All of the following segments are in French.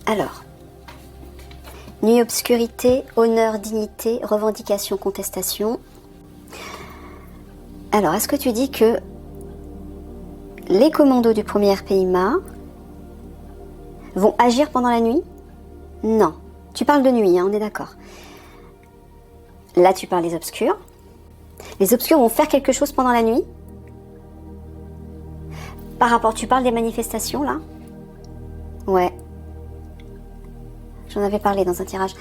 Alors, nuit, obscurité, honneur, dignité, revendication, contestation. Alors, est-ce que tu dis que les commandos du premier RPIMA vont agir pendant la nuit? Non. Tu parles de nuit, hein, on est d'accord. Là, tu parles des obscurs. Les obscurs vont faire quelque chose pendant la nuit? Par rapport, tu parles des manifestations, là? Ouais. J'en avais parlé dans un tirage.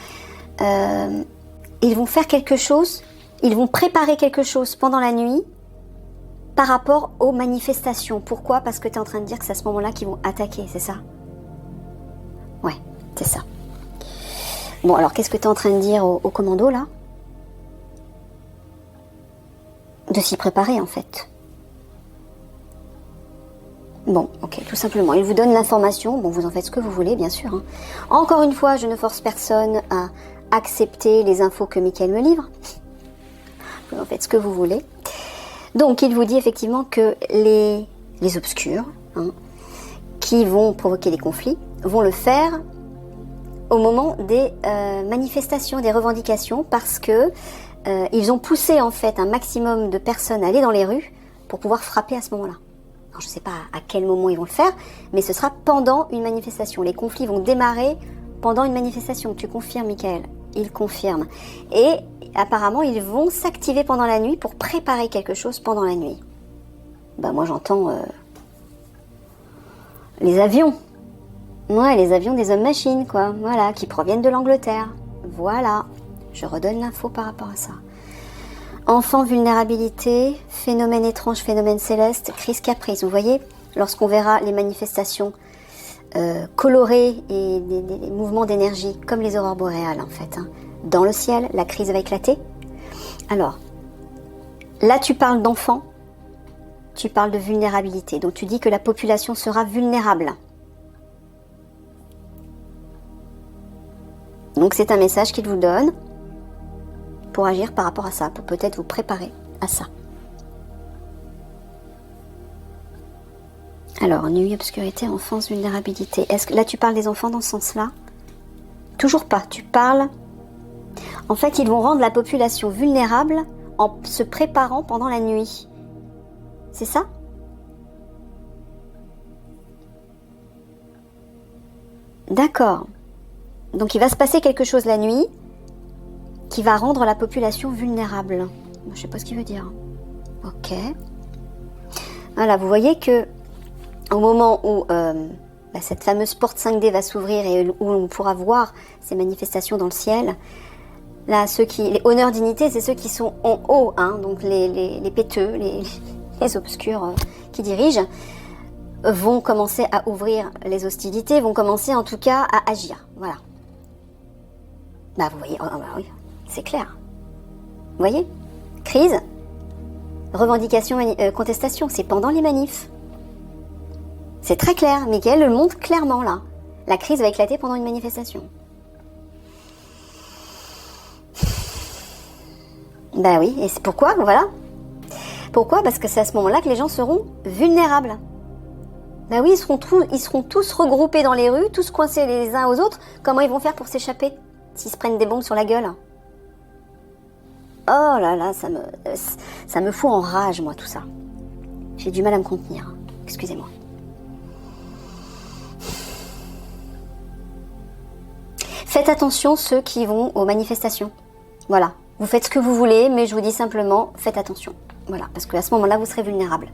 Ils vont faire quelque chose, ils vont préparer quelque chose pendant la nuit par rapport aux manifestations. Pourquoi? Parce que tu es en train de dire que c'est à ce moment-là qu'ils vont attaquer, c'est ça? Ouais, c'est ça. Bon, alors qu'est-ce que tu es en train de dire au commando, là? De s'y préparer, en fait. Bon, ok, tout simplement. Il vous donne l'information. Bon, vous en faites ce que vous voulez, bien sûr. Hein. Encore une fois, je ne force personne à accepter les infos que Mickaël me livre. Vous en faites ce que vous voulez. Donc, il vous dit effectivement que les obscurs, hein, qui vont provoquer des conflits, vont le faire au moment des manifestations, des revendications, parce que ils ont poussé en fait un maximum de personnes à aller dans les rues pour pouvoir frapper à ce moment-là. Alors, je ne sais pas à quel moment ils vont le faire, mais ce sera pendant une manifestation. Les conflits vont démarrer pendant une manifestation. Tu confirmes, Mickaël? Il confirme. Et apparemment, ils vont s'activer pendant la nuit pour préparer quelque chose pendant la nuit. Ben, moi, j'entends les avions. Ouais, les avions des hommes-machines, quoi. Voilà, qui proviennent de l'Angleterre. Voilà. Je redonne l'info par rapport à ça. Enfant, vulnérabilité, phénomène étrange, phénomène céleste, crise caprice. Vous voyez, lorsqu'on verra les manifestations colorées et des mouvements d'énergie, comme les aurores boréales en fait, hein. Dans le ciel, la crise va éclater. Alors, là tu parles d'enfants, tu parles de vulnérabilité. Donc tu dis que la population sera vulnérable. Donc c'est un message qu'il vous donne pour agir par rapport à ça, pour peut-être vous préparer à ça. Alors, nuit, obscurité, enfance, vulnérabilité. Est-ce que là tu parles des enfants dans ce sens-là? Toujours pas. Tu parles... En fait, ils vont rendre la population vulnérable en se préparant pendant la nuit. C'est ça? D'accord. Donc il va se passer quelque chose la nuit qui va rendre la population vulnérable. Je ne sais pas ce qu'il veut dire. Ok. Voilà, vous voyez que au moment où cette fameuse porte 5D va s'ouvrir et où on pourra voir ces manifestations dans le ciel, là, les honneurs dignité, c'est ceux qui sont en haut, hein, donc les péteux, les obscurs qui dirigent, vont commencer à ouvrir les hostilités, vont commencer en tout cas à agir. Voilà. Bah vous voyez, bah oui, c'est clair. Vous voyez? Crise, revendication, contestation, c'est pendant les manifs. C'est très clair, Mickaël le montre clairement là. La crise va éclater pendant une manifestation. Bah oui, et c'est pourquoi, voilà. Pourquoi? Parce que c'est à ce moment-là que les gens seront vulnérables. Bah oui, ils seront tous regroupés dans les rues, tous coincés les uns aux autres. Comment ils vont faire pour s'échapper s'ils se prennent des bombes sur la gueule? Oh là là, ça me fout en rage, moi, tout ça. J'ai du mal à me contenir. Excusez-moi. Faites attention ceux qui vont aux manifestations. Voilà. Vous faites ce que vous voulez, mais je vous dis simplement, faites attention. Voilà, parce qu'à ce moment-là, vous serez vulnérable.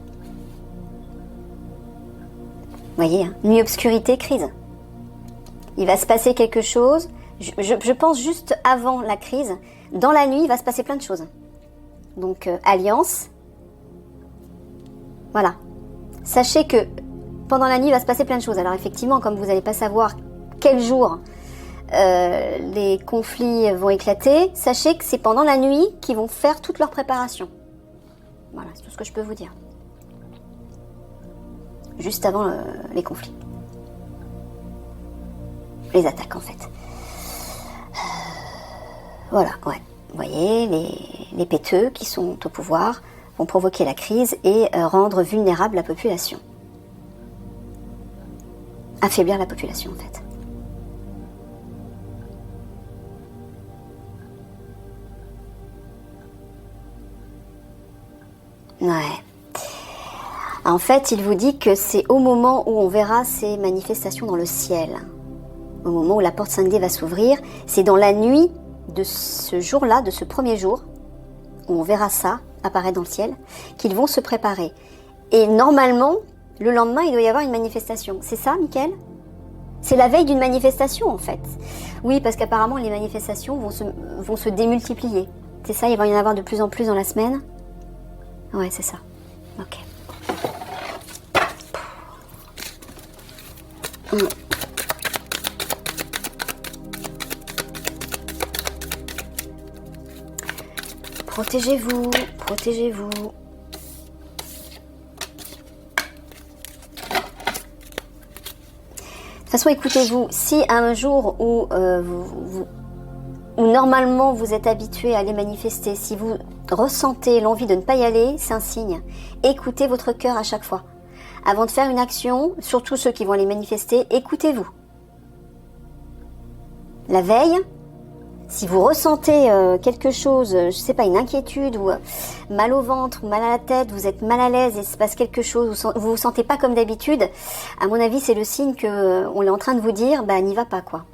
Vous voyez, hein, nuit, obscurité, crise. Il va se passer quelque chose. Je pense juste avant la crise, dans la nuit, il va se passer plein de choses. Donc, alliance. Voilà. Sachez que pendant la nuit, il va se passer plein de choses. Alors, effectivement, comme vous n'allez pas savoir quel jour les conflits vont éclater, sachez que c'est pendant la nuit qu'ils vont faire toute leur préparation. Voilà, c'est tout ce que je peux vous dire. Juste avant les conflits. Les attaques, en fait. Voilà, ouais. Vous voyez, les péteux qui sont au pouvoir vont provoquer la crise et rendre vulnérable la population. Affaiblir la population, en fait. Ouais. En fait, il vous dit que c'est au moment où on verra ces manifestations dans le ciel, au moment où la porte 5D va s'ouvrir, c'est dans la nuit de ce jour-là, de ce premier jour, où on verra ça apparaître dans le ciel, qu'ils vont se préparer. Et normalement, le lendemain, il doit y avoir une manifestation. C'est ça, Mickaël? C'est la veille d'une manifestation, en fait. Oui, parce qu'apparemment, les manifestations vont se démultiplier. C'est ça, il va y en avoir de plus en plus dans la semaine? Ouais, c'est ça. Ok. Protégez-vous, protégez-vous. De toute façon, écoutez-vous, si un jour où, où normalement vous êtes habitué à aller manifester, si vous ressentez l'envie de ne pas y aller, c'est un signe. Écoutez votre cœur à chaque fois. Avant de faire une action, surtout ceux qui vont aller manifester, écoutez-vous. La veille, si vous ressentez quelque chose, je sais pas, une inquiétude ou mal au ventre ou mal à la tête, vous êtes mal à l'aise et il se passe quelque chose, vous vous sentez pas comme d'habitude, à mon avis c'est le signe que on est en train de vous dire, bah n'y va pas quoi.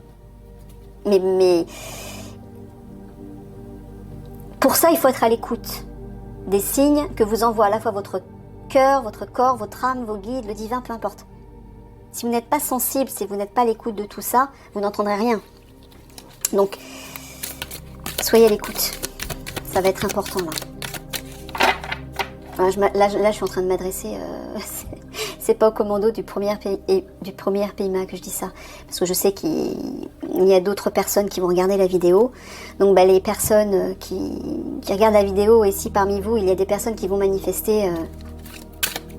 Mais pour ça il faut être à l'écoute des signes que vous envoie à la fois votre cœur, votre corps, votre âme, vos guides, le divin, peu importe. Si vous n'êtes pas sensible, si vous n'êtes pas à l'écoute de tout ça, vous n'entendrez rien. Donc, soyez à l'écoute. Ça va être important là. Enfin, là, je suis en train de m'adresser. C'est pas au commando du premier PIMA que je dis ça, parce que je sais qu'il y a d'autres personnes qui vont regarder la vidéo. Donc, les personnes qui regardent la vidéo, et si parmi vous il y a des personnes qui vont manifester,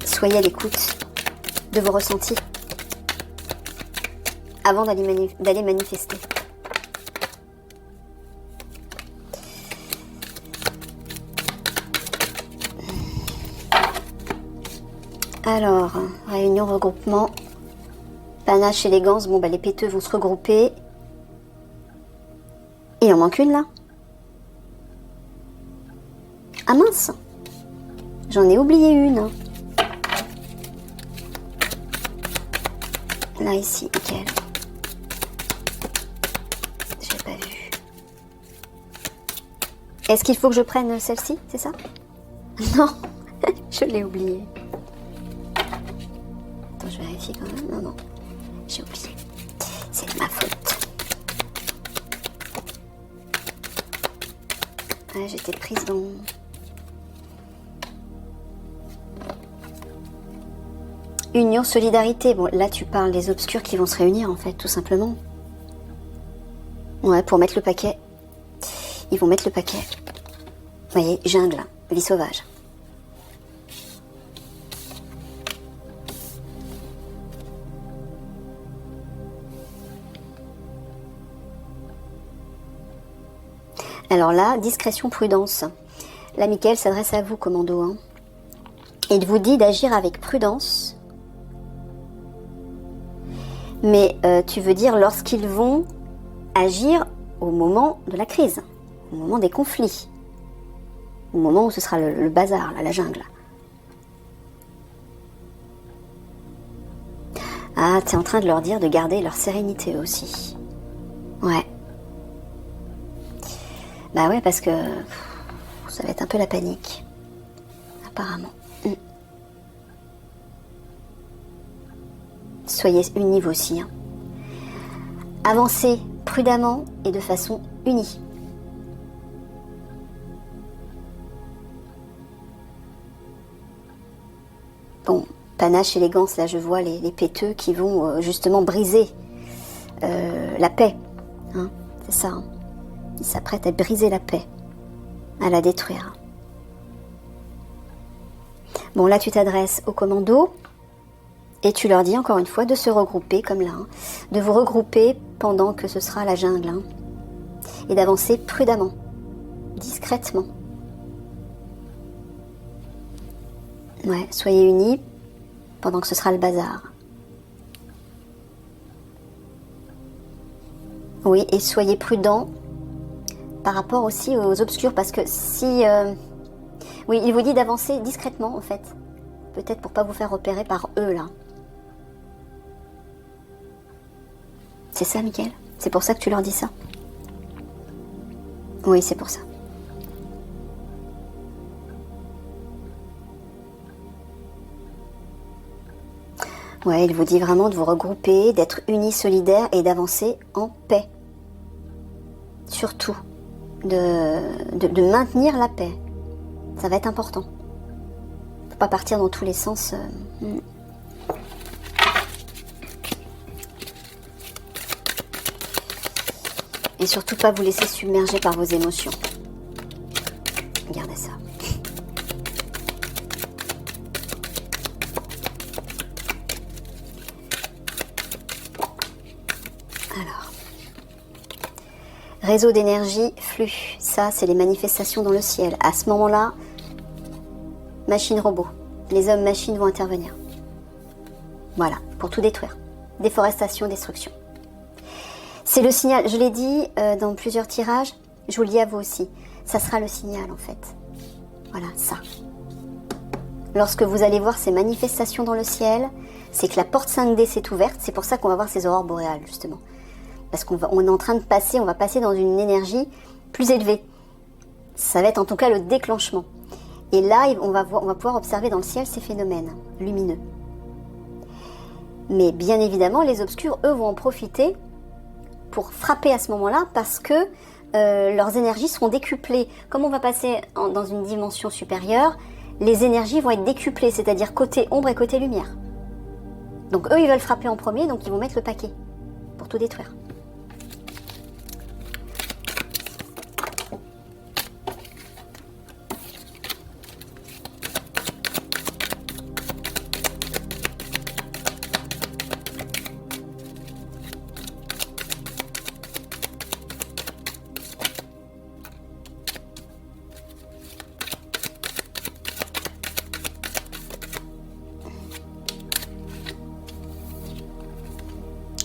soyez à l'écoute de vos ressentis avant d'aller manifester. Alors, réunion, regroupement, panache, élégance, bon les péteux vont se regrouper. Il en manque une là? Ah mince, j'en ai oublié une. Là ici, nickel. J'ai pas vu. Est-ce qu'il faut que je prenne celle-ci, c'est ça? Non, je l'ai oubliée. Je vérifie quand même. Non, j'ai oublié. C'est de ma faute. Ouais, j'étais prise dans... Union, solidarité. Bon, là, tu parles des obscurs qui vont se réunir, en fait, tout simplement. Ouais, pour mettre le paquet. Ils vont mettre le paquet. Vous voyez, jungle, vie sauvage. Alors là, discrétion, prudence. Là, Mickaël s'adresse à vous, commando. Hein. Il vous dit d'agir avec prudence. Mais tu veux dire lorsqu'ils vont agir au moment de la crise, au moment des conflits, au moment où ce sera le bazar, là, la jungle. Ah, tu es en train de leur dire de garder leur sérénité aussi. Ouais. Bah ouais, parce que ça va être un peu la panique, apparemment. Soyez unis vous aussi. Hein. Avancez prudemment et de façon unie. Bon, panache, élégance, là je vois les péteux qui vont justement briser la paix. Hein, c'est ça. Hein. Ils s'apprêtent à briser la paix, à la détruire. Bon, là tu t'adresses au commando et tu leur dis encore une fois de se regrouper comme là, hein, de vous regrouper pendant que ce sera la jungle, hein, et d'avancer prudemment, discrètement. Ouais, soyez unis pendant que ce sera le bazar. Oui, et soyez prudents par rapport aussi aux obscurs, parce que si Oui, il vous dit d'avancer discrètement, en fait. Peut-être pour pas vous faire repérer par eux, là. C'est ça, Mickaël? C'est pour ça que tu leur dis ça? Oui, c'est pour ça. Ouais, il vous dit vraiment de vous regrouper, d'être unis, solidaires et d'avancer en paix. Surtout, de maintenir la paix. Ça va être important. Faut pas partir dans tous les sens. Et surtout pas vous laisser submerger par vos émotions. Regardez ça. Alors. Réseau d'énergie, flux. Ça, c'est les manifestations dans le ciel. À ce moment-là, machine-robot. Les hommes-machines vont intervenir. Voilà, pour tout détruire. Déforestation, destruction. C'est le signal, je l'ai dit dans plusieurs tirages, je vous le dis à vous aussi. Ça sera le signal, en fait. Voilà, ça. Lorsque vous allez voir ces manifestations dans le ciel, c'est que la porte 5D s'est ouverte. C'est pour ça qu'on va voir ces aurores boréales, justement. Parce on est en train de passer, on va passer dans une énergie plus élevée. Ça va être en tout cas le déclenchement. Et là, on va pouvoir observer dans le ciel ces phénomènes lumineux. Mais bien évidemment, les obscurs, eux, vont en profiter pour frapper à ce moment-là parce que leurs énergies seront décuplées. Comme on va passer dans une dimension supérieure, les énergies vont être décuplées, c'est-à-dire côté ombre et côté lumière. Donc eux, ils veulent frapper en premier, donc ils vont mettre le paquet pour tout détruire.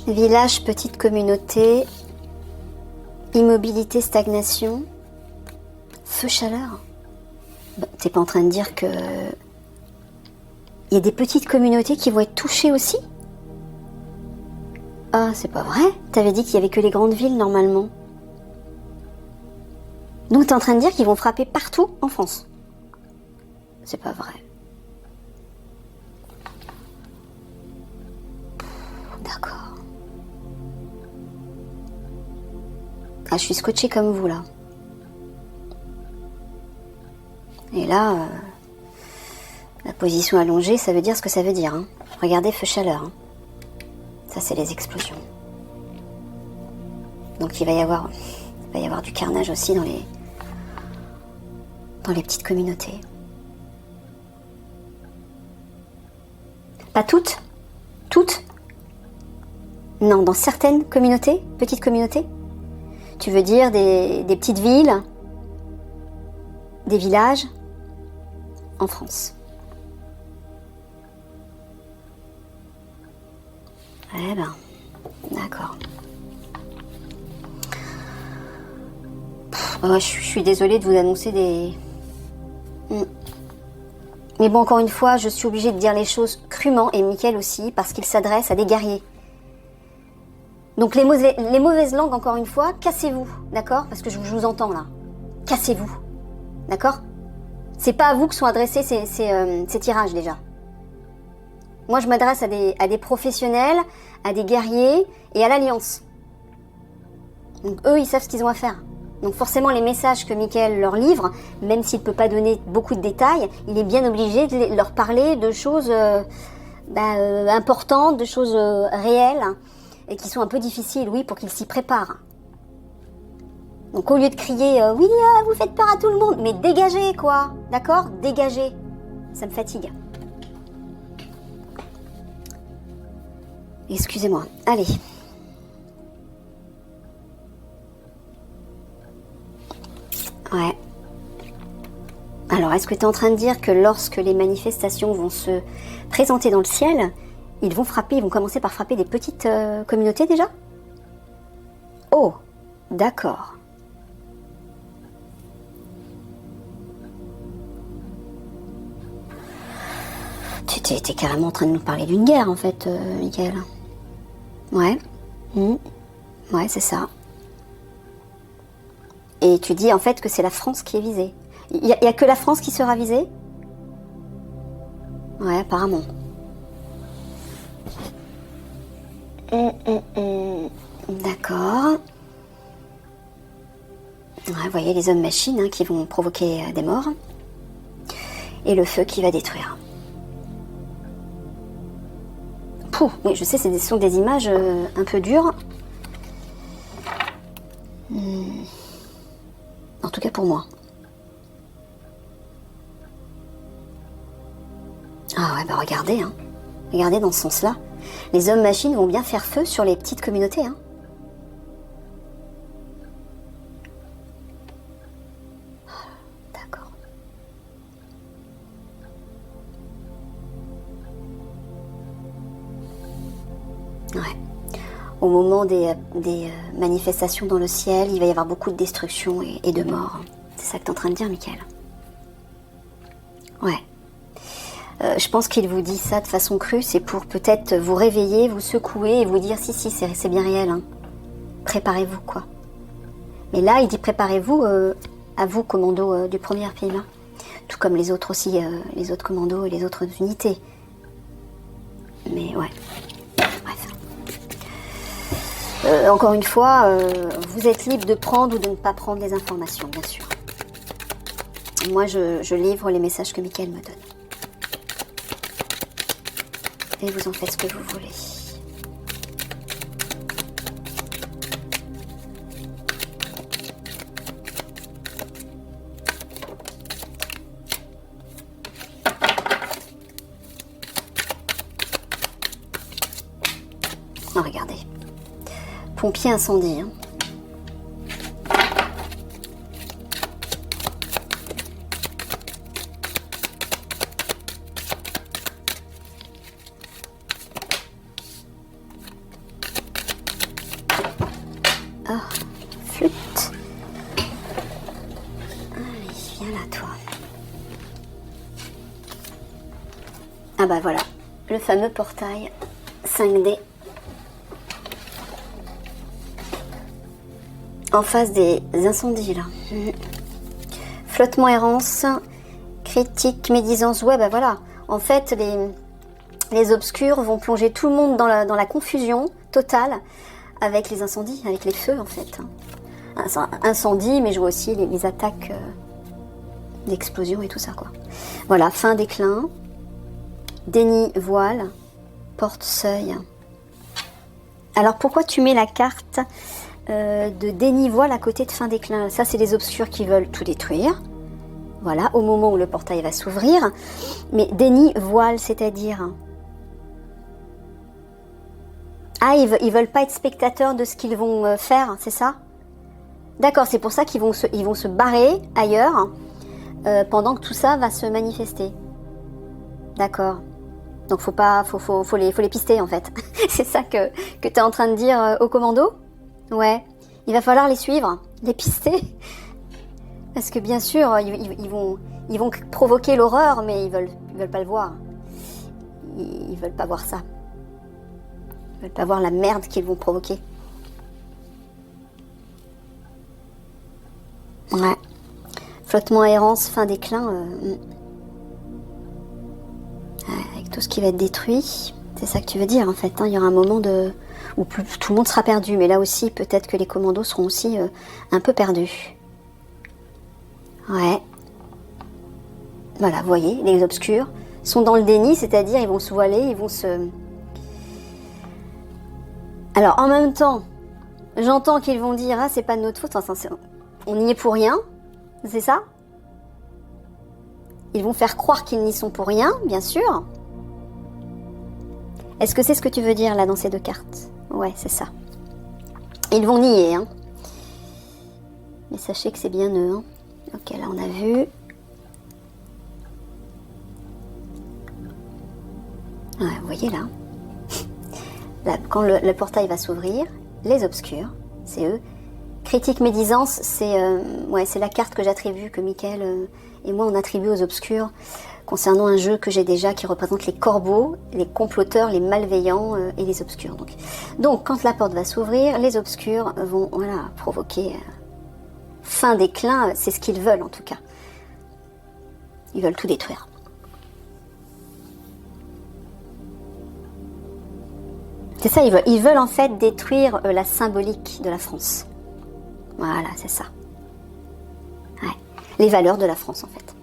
Village, petite communauté, immobilité, stagnation, feu, chaleur. Bah, t'es pas en train de dire que il y a des petites communautés qui vont être touchées aussi? Ah, c'est pas vrai. T'avais dit qu'il y avait que les grandes villes normalement. Donc t'es en train de dire qu'ils vont frapper partout en France? C'est pas vrai. D'accord. Ah, je suis scotchée comme vous, là. Et là, la position allongée, ça veut dire ce que ça veut dire. Hein. Regardez, feu chaleur. Hein. Ça, c'est les explosions. Donc, il va y avoir du carnage aussi dans les petites communautés. Pas toutes? Toutes? Non, dans certaines communautés, petites communautés. Tu veux dire des petites villes, des villages en France. Eh ben, d'accord. Je suis désolée de vous annoncer des... Mais bon, encore une fois, je suis obligée de dire les choses crûment, et Mickaël aussi, parce qu'il s'adresse à des guerriers. Donc les mauvaises langues, encore une fois, cassez-vous, d'accord? Parce que je vous entends là. Cassez-vous, d'accord? C'est pas à vous que sont adressés ces tirages déjà. Moi, je m'adresse à des professionnels, à des guerriers et à l'Alliance. Donc eux, ils savent ce qu'ils ont à faire. Donc forcément, les messages que Mickaël leur livre, même s'il ne peut pas donner beaucoup de détails, il est bien obligé de leur parler de choses importantes, de choses réelles, et qui sont un peu difficiles, oui, pour qu'ils s'y préparent. Donc au lieu de crier « Oui, vous faites peur à tout le monde », mais dégagez, quoi, d'accord? Dégagez. Ça me fatigue. Excusez-moi. Allez. Ouais. Alors, est-ce que tu es en train de dire que lorsque les manifestations vont se présenter dans le ciel, ils vont commencer par frapper des petites communautés déjà? Oh, d'accord. t'es carrément en train de nous parler d'une guerre, en fait, Michael. Ouais. Ouais, c'est ça. Et tu dis, en fait, que c'est la France qui est visée. Il y a que la France qui sera visée? Ouais, apparemment. D'accord. Ouais, vous voyez les hommes machines qui vont provoquer des morts. Et le feu qui va détruire. Pouh, oui, je sais, ce sont des images un peu dures. En tout cas pour moi. Ah ouais, bah regardez, regardez dans ce sens-là. Les hommes machines vont bien faire feu sur les petites communautés. D'accord. Ouais. Au moment des manifestations dans le ciel, il va y avoir beaucoup de destruction et de morts. C'est ça que tu es en train de dire, Michael? Ouais. Je pense qu'il vous dit ça de façon crue, c'est pour peut-être vous réveiller, vous secouer et vous dire si, c'est bien réel. Préparez-vous, quoi. Mais là, il dit préparez-vous à vous, commando du premier film. Tout comme les autres aussi, les autres commandos et les autres unités. Mais ouais. Bref. Encore une fois, vous êtes libre de prendre ou de ne pas prendre les informations, bien sûr. Moi, je livre les messages que Michael me donne. Et vous en faites ce que vous voulez. Oh, regardez. Pompier incendie. Oh, flûte. Allez, viens là, toi. Ah bah voilà, le fameux portail 5D. En face des incendies, là. Flottement, errance, critique, médisance. Ouais, bah voilà. En fait, les obscurs vont plonger tout le monde dans la confusion totale avec les incendies, avec les feux, en fait. Incendie, mais je vois aussi les attaques d'explosion et tout ça, quoi. Voilà, fin déclin, déni, voile, porte, seuil. Alors, pourquoi tu mets la carte de déni, voile à côté de fin déclin? Ça, c'est les obscurs qui veulent tout détruire. Voilà, au moment où le portail va s'ouvrir. Mais déni, voile, c'est-à-dire... Ah, ils veulent pas être spectateurs de ce qu'ils vont faire, c'est ça? D'accord, c'est pour ça qu'ils vont se barrer ailleurs pendant que tout ça va se manifester. D'accord. Donc faut les pister en fait. C'est ça que tu es en train de dire au commando? Ouais. Il va falloir les suivre, les pister. Parce que bien sûr, ils vont provoquer l'horreur, mais ils veulent pas le voir. Ils veulent pas voir ça. Ils veulent pas voir la merde qu'ils vont provoquer. Ouais. Flottement, errance, fin déclin. Avec tout ce qui va être détruit. C'est ça que tu veux dire en fait. Il y aura un moment où tout le monde sera perdu. Mais là aussi, peut-être que les commandos seront aussi un peu perdus. Ouais. Voilà, vous voyez, les obscurs sont dans le déni, c'est-à-dire ils vont se voiler, ils vont se... Alors, en même temps, j'entends qu'ils vont dire « Ah, c'est pas de notre faute, enfin, on n'y est pour rien », c'est ça? Ils vont faire croire qu'ils n'y sont pour rien, bien sûr. Est-ce que c'est ce que tu veux dire, là, dans ces deux cartes? Ouais, c'est ça. Ils vont nier, Mais sachez que c'est bien eux, Ok, là, on a vu... Ouais, vous voyez là, quand le portail va s'ouvrir, les obscurs, c'est eux Critique médisance, c'est la carte que j'attribue, que Mickaël et moi on attribue aux obscurs concernant un jeu que j'ai déjà qui représente les corbeaux, les comploteurs, les malveillants et les obscurs. Donc quand la porte va s'ouvrir, les obscurs vont provoquer fin déclin, c'est ce qu'ils veulent en tout cas. Ils veulent tout détruire. C'est ça, ils veulent en fait détruire la symbolique de la France. Voilà, c'est ça. Ouais. Les valeurs de la France, en fait.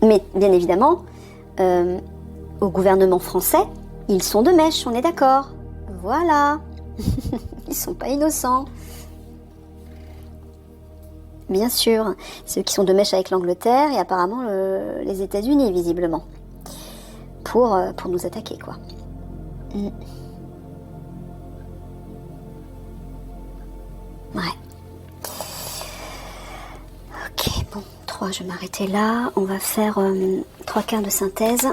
Mais, bien évidemment, au gouvernement français, ils sont de mèche, on est d'accord. Voilà. Ils sont pas innocents. Bien sûr. Ceux qui sont de mèche avec l'Angleterre et apparemment les États-Unis, visiblement. Pour nous attaquer, quoi. Ouais. Ok, bon, 3, je vais m'arrêter là. On va faire 3 quarts de synthèse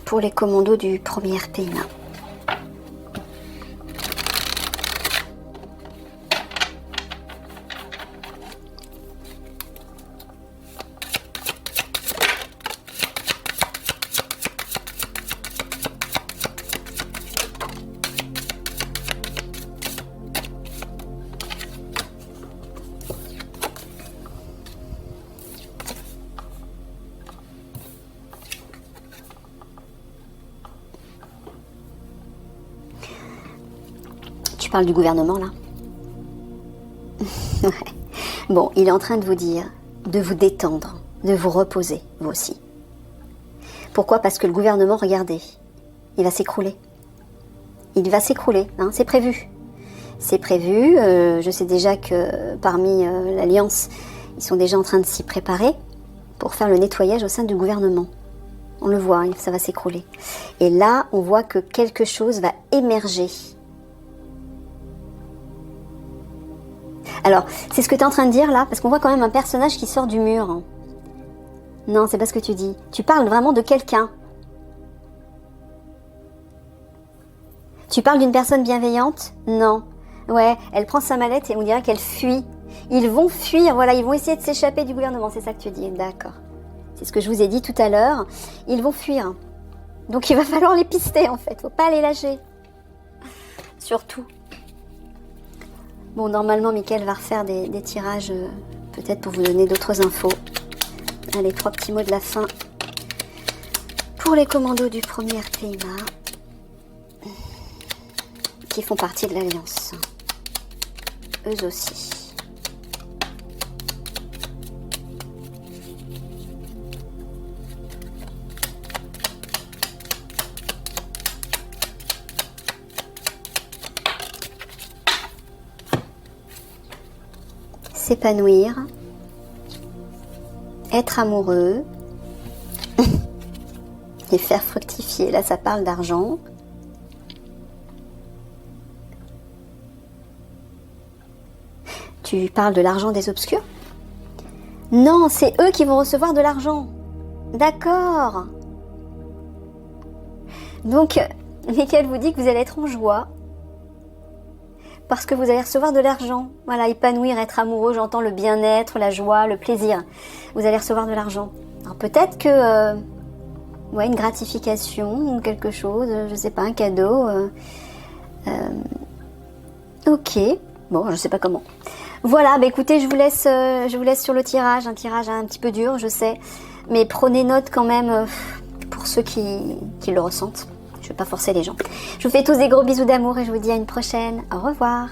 pour les commandos du premier RPIMA. Tu parles du gouvernement, là? Ouais. Bon, il est en train de vous dire de vous détendre, de vous reposer, vous aussi. Pourquoi? Parce que le gouvernement, regardez, il va s'écrouler. Il va s'écrouler, hein, c'est prévu. C'est prévu, je sais déjà que parmi l'Alliance, ils sont déjà en train de s'y préparer pour faire le nettoyage au sein du gouvernement. On le voit, ça va s'écrouler. Et là, on voit que quelque chose va émerger. Alors, c'est ce que tu es en train de dire là, parce qu'on voit quand même un personnage qui sort du mur. Non, c'est pas ce que tu dis. Tu parles vraiment de quelqu'un. Tu parles d'une personne bienveillante? Non. Ouais, elle prend sa mallette et on dirait qu'elle fuit. Ils vont fuir, voilà, ils vont essayer de s'échapper du gouvernement, c'est ça que tu dis, d'accord. C'est ce que je vous ai dit tout à l'heure. Ils vont fuir. Donc il va falloir les pister en fait, faut pas les lâcher. Surtout. Bon, normalement, Mickaël va refaire des tirages, peut-être pour vous donner d'autres infos. Allez, 3 petits mots de la fin. Pour les commandos du premier RPIMA, qui font partie de l'Alliance. Eux aussi. S'épanouir, être amoureux et faire fructifier. Là, ça parle d'argent. Tu parles de l'argent des obscurs? Non, c'est eux qui vont recevoir de l'argent. D'accord. Donc, Mickaël vous dit que vous allez être en joie. Parce que vous allez recevoir de l'argent. Voilà, épanouir, être amoureux, j'entends le bien-être, la joie, le plaisir. Vous allez recevoir de l'argent. Alors peut-être que, une gratification ou quelque chose, je sais pas, un cadeau. Ok, bon, je sais pas comment. Voilà, bah écoutez, je vous laisse sur le tirage, un tirage un petit peu dur, je sais, mais prenez note quand même pour ceux qui le ressentent. Je ne vais pas forcer les gens. Je vous fais tous des gros bisous d'amour et je vous dis à une prochaine. Au revoir.